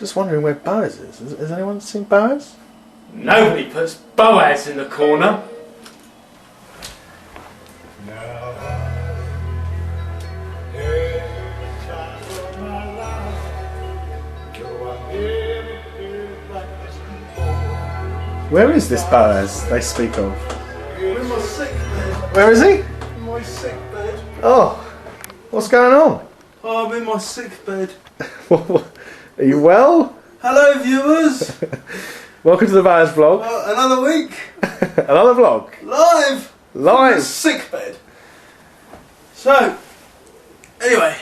Just wondering where Boas is. Has anyone seen Boas? Nobody puts Boas in the corner. Where is this Boas they speak of? In my sick bed. Where is he? In my sick bed. Oh, what's going on? Oh, I'm in my sick bed. Are you well? Hello, viewers. Welcome to the Boas vlog. Another week. Another vlog. Live. Live. From the sick bed. So, anyway.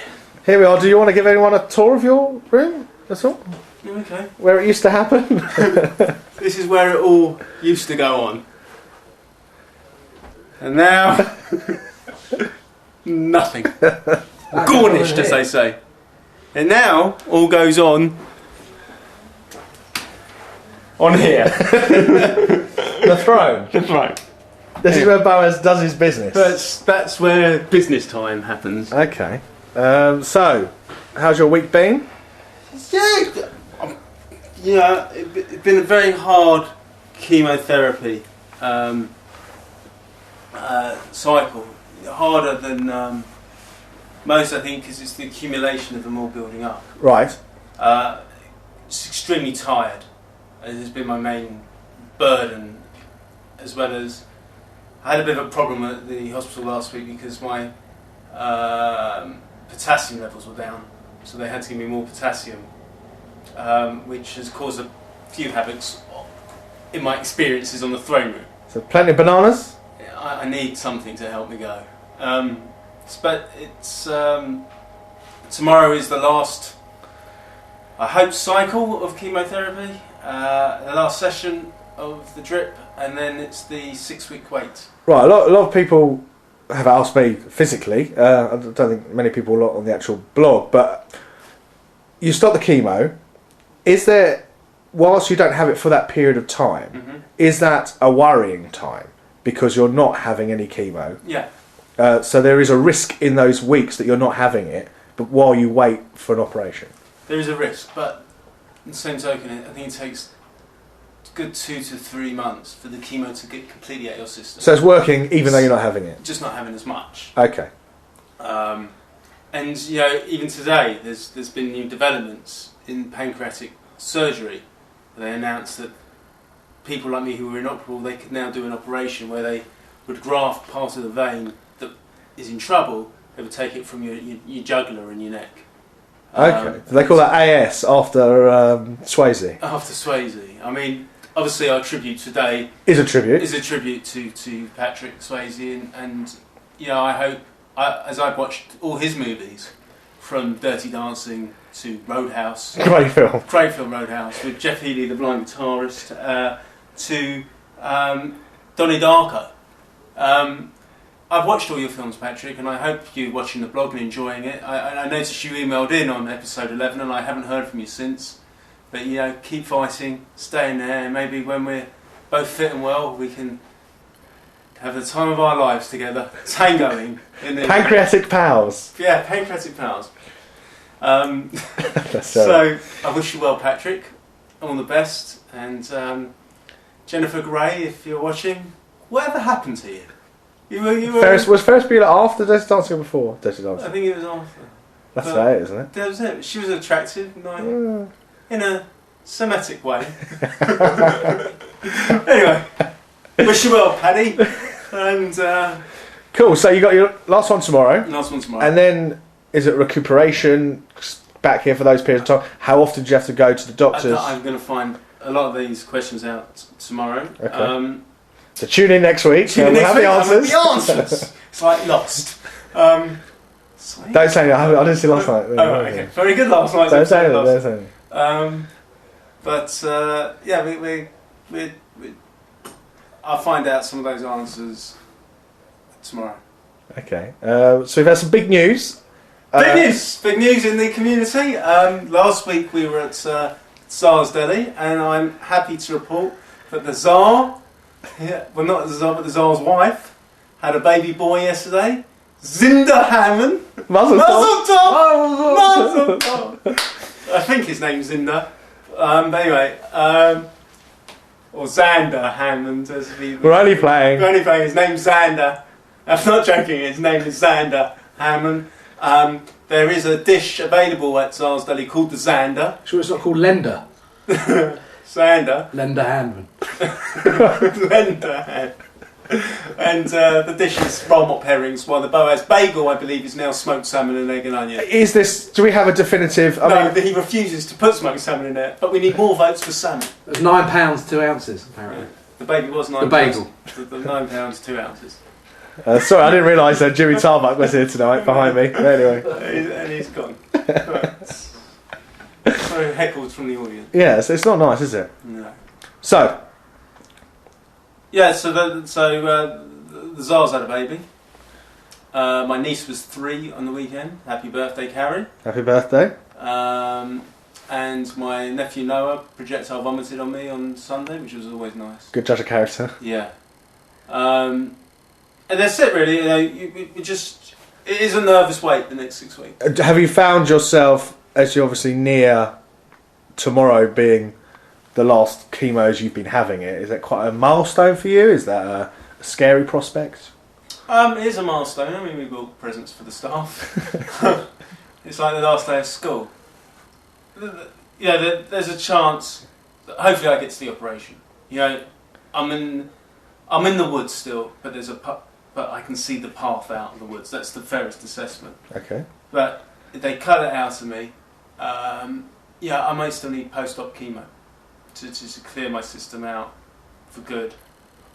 Here we are. Do you want to give anyone a tour of your room? That's all. Okay. Where it used to happen? This is where it all used to go on. And now, nothing. Garnished, as they say. And now, all goes on here. The throne. The throne. This is where Boas does his business. That's where business time happens. Okay. So, how's your week been? Yeah, it's been a very hard chemotherapy cycle. Harder than most, I think, because it's the accumulation of them all building up. Right. It's extremely tired. It has been my main burden, as well as I had a bit of a problem at the hospital last week because my potassium levels were down, so they had to give me more potassium, which has caused a few havocs in my experiences on the throne room. So, plenty of bananas? I need something to help me go. But it's tomorrow is the last, I hope, cycle of chemotherapy, the last session of the drip, and then it's the 6-week wait. Right, a lot of people have asked me physically, I don't think many people a lot on the actual blog, but you start the chemo, is there, whilst you don't have it for that period of time, is that a worrying time? Because you're not having any chemo. Yeah. So there is a risk in those weeks that you're not having it, but while you wait for an operation. There is a risk, but in the same token, I think it takes a good 2 to 3 months for the chemo to get completely out of your system. So it's working even though you're not having it? Just not having as much. Okay. And you know, even today, there's been new developments in pancreatic surgery. They announced that people like me who were inoperable, they could now do an operation where they would graft part of the vein that is in trouble. They would take it from your jugular and your neck. Okay. So they call that AS after Swayze. After Swayze. I mean, obviously our tribute today Is a tribute. is a tribute to Patrick Swayze, and you know, I hope, as I've watched all his movies, from Dirty Dancing to Roadhouse, Great film. great film Roadhouse, with Jeff Healey, the blind guitarist, to Donnie Darko. I've watched all your films, Patrick, and I hope you're watching the blog and enjoying it. I noticed you emailed in on episode 11, and I haven't heard from you since. But you know, keep fighting, stay in there, and maybe when we're both fit and well, we can have the time of our lives together, tangoing. Pancreatic pals. Yeah, pancreatic pals. So So I wish you well, Patrick. All the best, and Jennifer Gray, if you're watching, whatever happened to you? You were. Was Ferris Bueller after Dirty Dancing or before Dirty I Dancing? think it was after. That's right, isn't it? That was it. She was attractive, nice, in a Semitic way. Anyway, wish you well, Paddy. And Cool. So you got your last one tomorrow, last one tomorrow. and then is it recuperation back here for those periods of time? How often do you have to go to the doctors? I'm going to find a lot of these questions out tomorrow. Okay. So tune in next week. Tune in we'll next have week, the I'll answers. have the answers. It's like Lost. Don't say that. I didn't see last night. Oh, okay. Very good last night. Don't say that. Don't say that. But yeah, we I'll find out some of those answers tomorrow. Okay. So we've had some big news. Big news in the community. Last week we were at Tsar's Deli, and I'm happy to report that the Tsar, well, not the Tsar, but the Tsar's wife, had a baby boy yesterday. Zinda Hammond. Mazel tov. Mazel tov. Mazel tov. I think his name's Zinda. But anyway, or Xander Hammond, as We're only playing. We're only playing. His name's Xander. I'm not joking. His name is Xander Hammond. There is a dish available at Zars Deli called the Xander. Sure, it's not called Lender. Xander. Lender Handman. Lender Hand. And the dish is roll-up herrings, while the Boas bagel, I believe, is now smoked salmon and egg and onion. Is this? Do we have a definitive? No, he refuses to put smoked salmon in there, but we need more votes for salmon. It's £9, 2 ounces, apparently. The bagel was £9. The bagel. The £9, 2 ounces. Sorry, I didn't realise that Jimmy Tarbuck was here tonight behind me. But anyway, And he's gone. So heckled from the audience. yeah, so it's not nice, is it? No. So, Yeah, so the Zars had a baby. My niece was 3 on the weekend. Happy birthday, Carrie. happy birthday. And my nephew Noah projectile vomited on me on Sunday, which was always nice. Good judge of character. Yeah. And that's it, really. You know, it is a nervous wait the next 6 weeks. Have you found yourself, as you're obviously near tomorrow being the last chemos you've been having it, is that quite a milestone for you? Is that a scary prospect? It is a milestone. I mean, we bought presents for the staff. It's like the last day of school. Yeah, there's a chance that hopefully I get to the operation. You know, I'm in the woods still, but but I can see the path out of the woods. That's the fairest assessment. Okay. But if they cut it out of me, yeah, I may still need post-op chemo to clear my system out for good.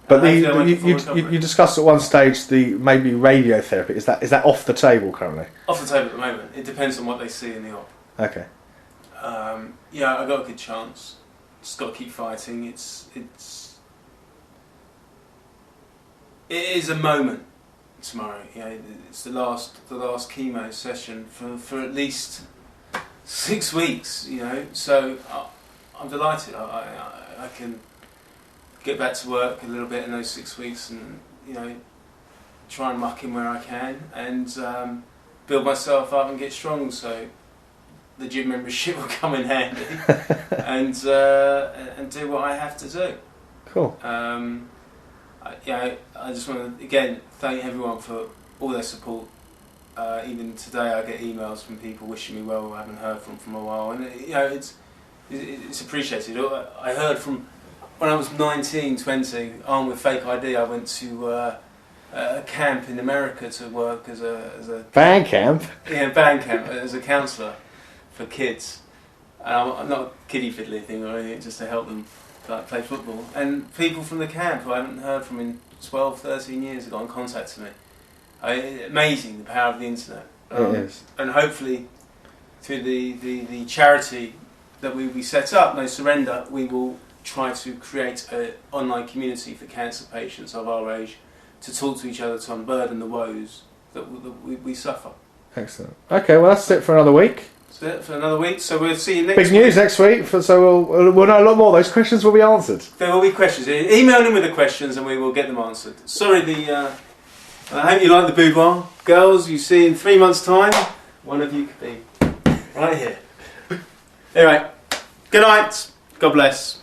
But you discussed at one stage the maybe radiotherapy. Is that off the table currently? Off the table at the moment. It depends on what they see in the op. Okay. Yeah, I got a good chance. Just got to keep fighting. It is a moment tomorrow. You know, it's the last chemo session for at least 6 weeks. You know, so I'm delighted. I can get back to work a little bit in those 6 weeks, and you know, try and muck in where I can, and build myself up and get strong. So the gym membership will come in handy, and do what I have to do. Cool. I just want to again thank everyone for all their support. Even today, I get emails from people wishing me well who I haven't heard from a while, and you know it's appreciated. I heard from when I was 19, 20, armed with fake ID. I went to a camp in America to work as a band camp. Yeah, band camp as a counsellor for kids. And I'm not a kiddie fiddly thing or anything, just to help them play football. And people from the camp who I haven't heard from in 12, 13 years have got in contact with me. Amazing, the power of the internet. It is. And hopefully, through the charity that we set up, No Surrender, we will try to create an online community for cancer patients of our age to talk to each other, to unburden the woes that we suffer. Excellent. Okay, well that's it for another week. That's it for another week. So we'll see you next Big news next week. So we'll know a lot more. Those questions will be answered. There will be questions. Email in with the questions and we will get them answered. Sorry, I hope you like the boudoir. Girls, you see in 3 months' time, one of you could be right here. Anyway, good night. God bless.